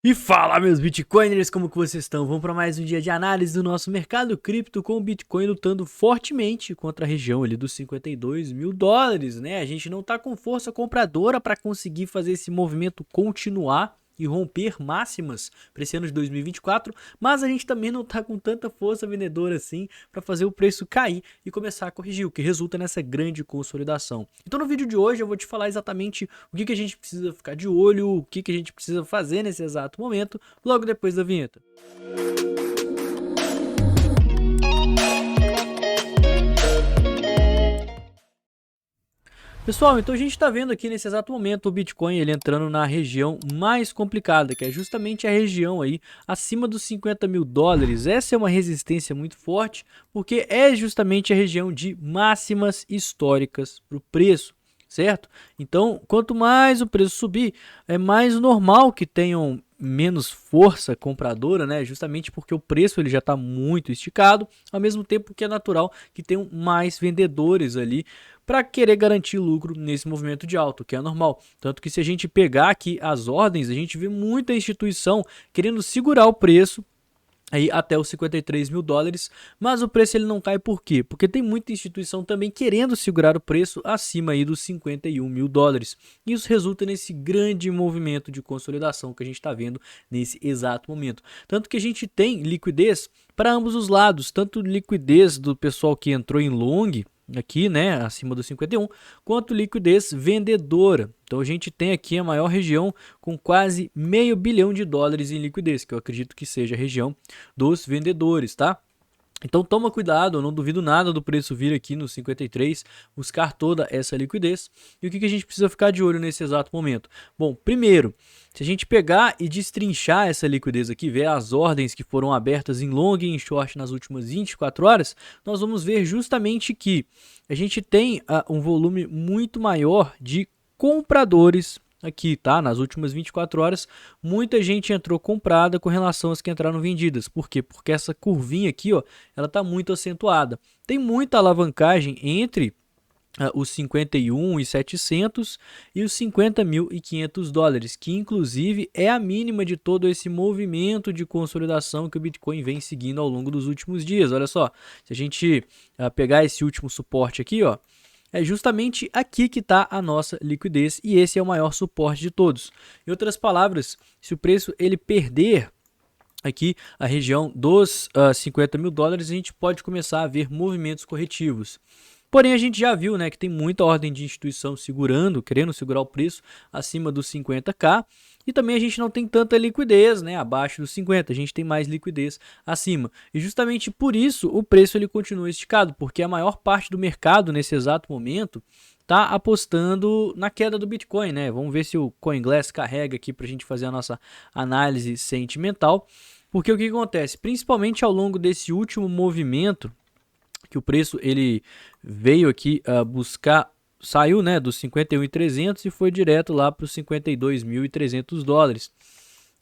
E fala, meus Bitcoiners, como que vocês estão? Vamos para mais um dia de análise do nosso mercado cripto, com o Bitcoin lutando fortemente contra a região ali dos 52 mil dólares, né? A gente não tá com força compradora para conseguir fazer esse movimento continuar e romper máximas para esse ano de 2024, mas a gente também não tá com tanta força vendedora assim para fazer o preço cair e começar a corrigir, o que resulta nessa grande consolidação. Então no vídeo de hoje eu vou te falar exatamente o que a gente precisa ficar de olho, o que a gente precisa fazer nesse exato momento, logo depois da vinheta. Pessoal, então a gente está vendo aqui nesse exato momento o Bitcoin ele entrando na região mais complicada, que é justamente a região aí acima dos 50 mil dólares. Essa é uma resistência muito forte, porque é justamente a região de máximas históricas para o preço, certo? Então, quanto mais o preço subir, é mais normal que tenham menos força compradora, né? Justamente porque o preço ele já está muito esticado, ao mesmo tempo que é natural que tenham mais vendedores ali para querer garantir lucro nesse movimento de alta, que é normal. Tanto que se a gente pegar aqui as ordens, a gente vê muita instituição querendo segurar o preço aí até os 53 mil dólares, mas o preço ele não cai por quê? Porque tem muita instituição também querendo segurar o preço acima aí dos 51 mil dólares. Isso resulta nesse grande movimento de consolidação que a gente está vendo nesse exato momento. Tanto que a gente tem liquidez para ambos os lados, tanto liquidez do pessoal que entrou em long, aqui, né, acima dos 51, quanto liquidez vendedora. Então a gente tem aqui a maior região com quase meio bilhão de dólares em liquidez, que eu acredito que seja a região dos vendedores, tá? Então toma cuidado, eu não duvido nada do preço vir aqui no 53, buscar toda essa liquidez. E o que a gente precisa ficar de olho nesse exato momento? Bom, primeiro, se a gente pegar e destrinchar essa liquidez aqui, ver as ordens que foram abertas em long e em short nas últimas 24 horas, nós vamos ver justamente que a gente tem um volume muito maior de compradores aqui, tá? Nas últimas 24 horas, muita gente entrou comprada com relação às que entraram vendidas. Por quê? Porque essa curvinha aqui, ó, ela tá muito acentuada. Tem muita alavancagem entre os 51.700 e os 50.500 dólares, que inclusive é a mínima de todo esse movimento de consolidação que o Bitcoin vem seguindo ao longo dos últimos dias. Olha só, se a gente pegar esse último suporte aqui, ó, é justamente aqui que está a nossa liquidez e esse é o maior suporte de todos. Em outras palavras, se o preço ele perder aqui a região dos 50 mil dólares, a gente pode começar a ver movimentos corretivos. Porém, a gente já viu, né, que tem muita ordem de instituição segurando, querendo segurar o preço acima dos 50k. E também a gente não tem tanta liquidez, né, abaixo dos 50, a gente tem mais liquidez acima. E justamente por isso o preço ele continua esticado, porque a maior parte do mercado nesse exato momento está apostando na queda do Bitcoin, né? Vamos ver se o CoinGlass carrega aqui para a gente fazer a nossa análise sentimental. Porque o que acontece? Principalmente ao longo desse último movimento, que o preço ele veio aqui buscar, saiu, né, dos 51.300 e foi direto lá para os 52.300 dólares.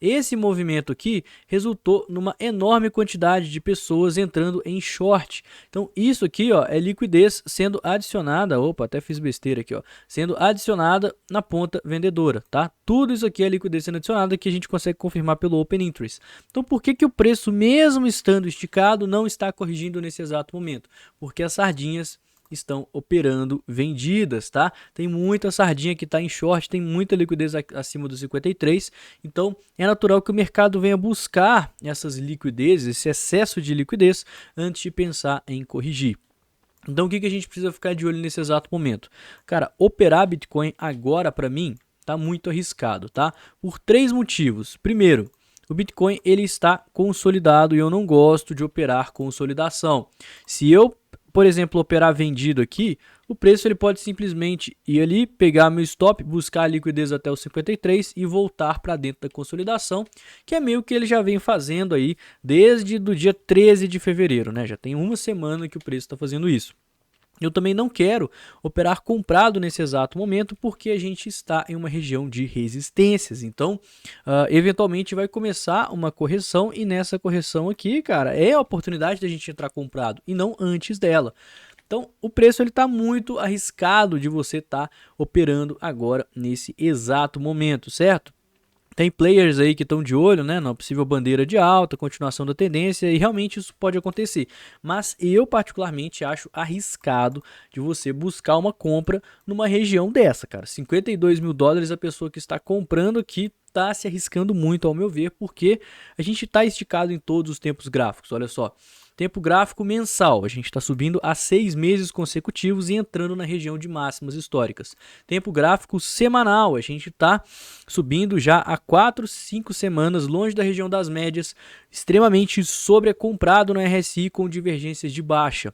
Esse movimento aqui resultou numa enorme quantidade de pessoas entrando em short. Então isso aqui, ó, é liquidez sendo adicionada, opa, até fiz besteira aqui, ó, sendo adicionada na ponta vendedora, tá? Tudo isso aqui é liquidez sendo adicionada que a gente consegue confirmar pelo Open Interest. Então por que o preço, mesmo estando esticado, não está corrigindo nesse exato momento? Porque as sardinhas estão operando vendidas, tá? Tem muita sardinha que está em short, tem muita liquidez acima dos 53, então é natural que o mercado venha buscar essas liquidezes, esse excesso de liquidez, antes de pensar em corrigir. Então o que a gente precisa ficar de olho nesse exato momento? Cara, operar Bitcoin agora para mim tá muito arriscado, tá? Por três motivos. Primeiro, o Bitcoin ele está consolidado e eu não gosto de operar consolidação. Se eu, por exemplo, operar vendido aqui, o preço ele pode simplesmente ir ali, pegar meu stop, buscar a liquidez até os 53 e voltar para dentro da consolidação, que é meio que ele já vem fazendo aí desde o dia 13 de fevereiro, né? Já tem uma semana que o preço está fazendo isso. Eu também não quero operar comprado nesse exato momento porque a gente está em uma região de resistências. Então, eventualmente vai começar uma correção e nessa correção aqui, cara, é a oportunidade da gente entrar comprado e não antes dela. Então, o preço ele está muito arriscado de você estar operando agora nesse exato momento, certo? Tem players aí que estão de olho, né, na possível bandeira de alta, continuação da tendência, e realmente isso pode acontecer. Mas eu particularmente acho arriscado de você buscar uma compra numa região dessa, cara. 52 mil dólares a pessoa que está comprando aqui está se arriscando muito, ao meu ver, porque a gente está esticado em todos os tempos gráficos. Olha só, tempo gráfico mensal, a gente está subindo há 6 meses consecutivos e entrando na região de máximas históricas. Tempo gráfico semanal, a gente está subindo já há 4, 5 semanas, longe da região das médias, extremamente sobrecomprado no RSI com divergências de baixa,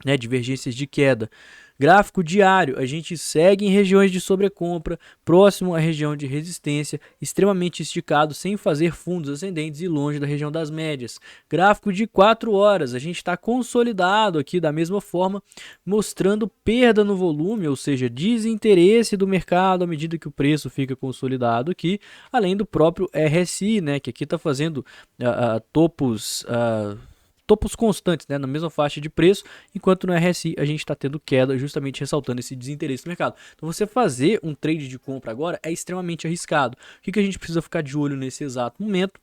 né, divergências de queda. Gráfico diário, a gente segue em regiões de sobrecompra, próximo à região de resistência, extremamente esticado, sem fazer fundos ascendentes e longe da região das médias. Gráfico de 4 horas, a gente está consolidado aqui da mesma forma, mostrando perda no volume, ou seja, desinteresse do mercado à medida que o preço fica consolidado aqui, além do próprio RSI, né, que aqui está fazendo topos constantes, né, na mesma faixa de preço, enquanto no RSI a gente está tendo queda, justamente ressaltando esse desinteresse do mercado. Então você fazer um trade de compra agora é extremamente arriscado. O que a gente precisa ficar de olho nesse exato momento?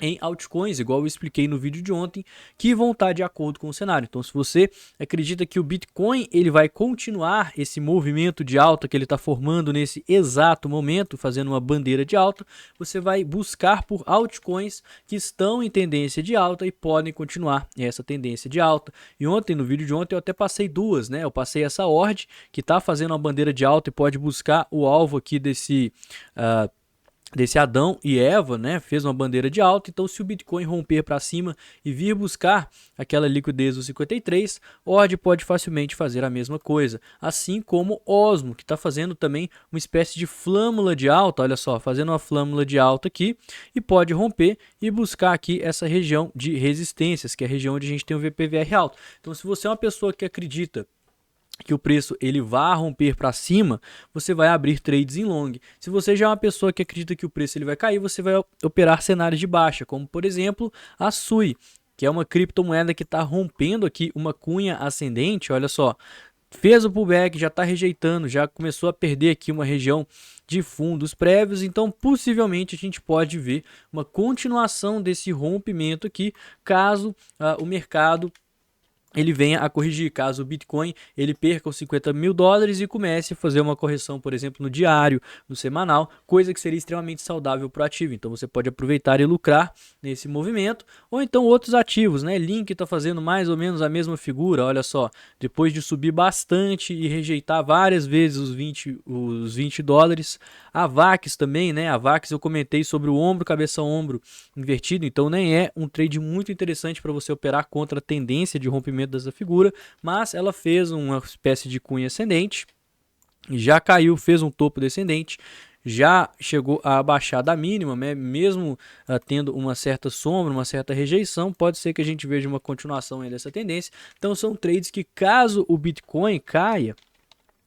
Em altcoins, igual eu expliquei no vídeo de ontem, que vão estar de acordo com o cenário. Então, se você acredita que o Bitcoin ele vai continuar esse movimento de alta que ele está formando nesse exato momento, fazendo uma bandeira de alta, você vai buscar por altcoins que estão em tendência de alta e podem continuar essa tendência de alta. E ontem, no vídeo de ontem, eu até passei duas, né? Eu passei essa Ord, que está fazendo uma bandeira de alta e pode buscar o alvo aqui desse Adão e Eva, né, fez uma bandeira de alta. Então, se o Bitcoin romper para cima e vir buscar aquela liquidez do 53, Ord pode facilmente fazer a mesma coisa, assim como Osmo, que está fazendo também uma espécie de flâmula de alta, olha só, fazendo uma flâmula de alta aqui, e pode romper e buscar aqui essa região de resistências, que é a região onde a gente tem o VPVR alto. Então, se você é uma pessoa que acredita que o preço ele vai romper para cima, você vai abrir trades em long. Se você já é uma pessoa que acredita que o preço ele vai cair, você vai operar cenários de baixa, como por exemplo a SUI, que é uma criptomoeda que está rompendo aqui uma cunha ascendente. Olha só, fez o pullback, já está rejeitando, já começou a perder aqui uma região de fundos prévios, então possivelmente a gente pode ver uma continuação desse rompimento aqui, caso o mercado ele venha a corrigir, caso o Bitcoin ele perca os 50 mil dólares e comece a fazer uma correção, por exemplo, no diário, no semanal, coisa que seria extremamente saudável para o ativo. Então você pode aproveitar e lucrar nesse movimento, ou então outros ativos, né? Link está fazendo mais ou menos a mesma figura, olha só, depois de subir bastante e rejeitar várias vezes os 20 dólares. A VAX também, né? A VAX eu comentei sobre o ombro, cabeça ombro invertido, então nem é um trade muito interessante para você operar contra a tendência de rompimento dessa figura, mas ela fez uma espécie de cunha ascendente, já caiu, fez um topo descendente, já chegou a abaixar da mínima, né? Mesmo tendo uma certa sombra, uma certa rejeição, pode ser que a gente veja uma continuação aí dessa tendência. Então são trades que, caso o Bitcoin caia,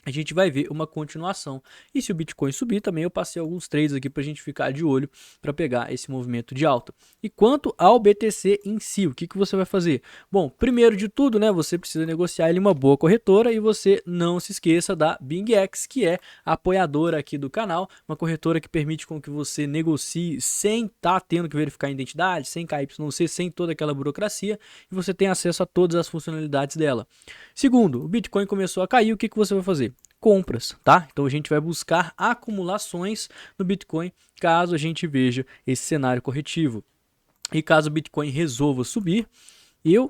a gente vai ver uma continuação. E se o Bitcoin subir também, eu passei alguns trades aqui para a gente ficar de olho para pegar esse movimento de alta. E quanto ao BTC em si, o que você vai fazer? Bom, primeiro de tudo, né, você precisa negociar ele em uma boa corretora e você não se esqueça da BingX, que é a apoiadora aqui do canal, uma corretora que permite com que você negocie sem estar tendo que verificar a identidade, sem KYC, sem toda aquela burocracia, e você tem acesso a todas as funcionalidades dela. Segundo, o Bitcoin começou a cair, o que você vai fazer? Compras, tá? Então a gente vai buscar acumulações no Bitcoin caso a gente veja esse cenário corretivo. E caso o Bitcoin resolva subir,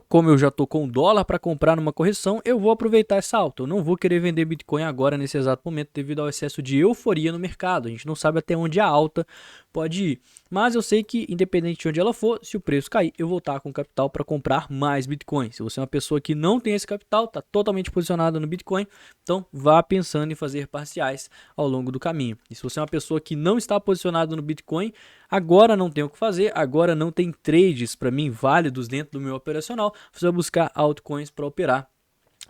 como eu já estou com dólar para comprar numa correção, eu vou aproveitar essa alta. Eu não vou querer vender Bitcoin agora nesse exato momento devido ao excesso de euforia no mercado. A gente não sabe até onde a alta pode ir. Mas eu sei que, independente de onde ela for, se o preço cair, eu vou estar com capital para comprar mais Bitcoin. Se você é uma pessoa que não tem esse capital, está totalmente posicionada no Bitcoin, então vá pensando em fazer parciais ao longo do caminho. E se você é uma pessoa que não está posicionado no Bitcoin, agora não tem o que fazer, agora não tem trades para mim válidos dentro do meu operacional, você vai buscar altcoins para operar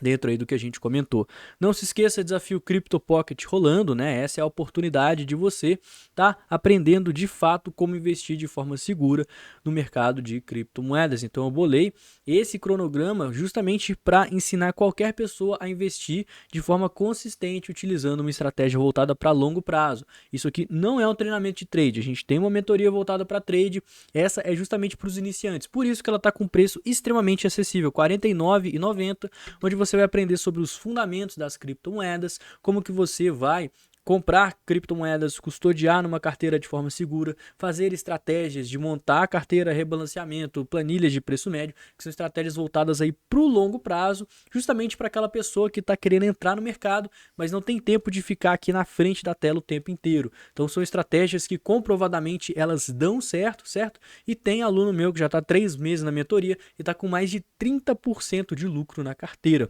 dentro aí do que a gente comentou. Não se esqueça, desafio Crypto Pocket rolando, né? Essa é a oportunidade de você tá aprendendo de fato como investir de forma segura no mercado de criptomoedas. Então eu bolei esse cronograma justamente para ensinar qualquer pessoa a investir de forma consistente utilizando uma estratégia voltada para longo prazo. Isso aqui não é um treinamento de trade, a gente tem uma mentoria voltada para trade, essa é justamente para os iniciantes. Por isso que ela está com preço extremamente acessível, R$ 49,90, onde você vai aprender sobre os fundamentos das criptomoedas, como que você vai comprar criptomoedas, custodiar numa carteira de forma segura, fazer estratégias de montar a carteira, rebalanceamento, planilhas de preço médio, que são estratégias voltadas aí para o longo prazo, justamente para aquela pessoa que está querendo entrar no mercado, mas não tem tempo de ficar aqui na frente da tela o tempo inteiro. Então são estratégias que comprovadamente elas dão certo, certo? E tem aluno meu que já está 3 meses na mentoria e está com mais de 30% de lucro na carteira.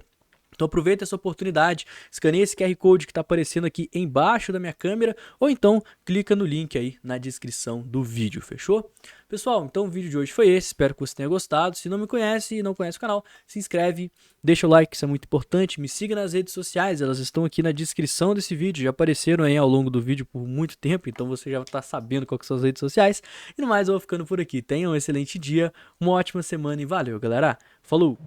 Então aproveita essa oportunidade, escaneia esse QR Code que está aparecendo aqui embaixo da minha câmera, ou então clica no link aí na descrição do vídeo, fechou? Pessoal, então o vídeo de hoje foi esse, espero que você tenha gostado. Se não me conhece e não conhece o canal, se inscreve, deixa o like, isso é muito importante, me siga nas redes sociais, elas estão aqui na descrição desse vídeo, já apareceram aí ao longo do vídeo por muito tempo, então você já está sabendo quais são as redes sociais. E no mais, eu vou ficando por aqui, tenha um excelente dia, uma ótima semana e valeu, galera! Falou!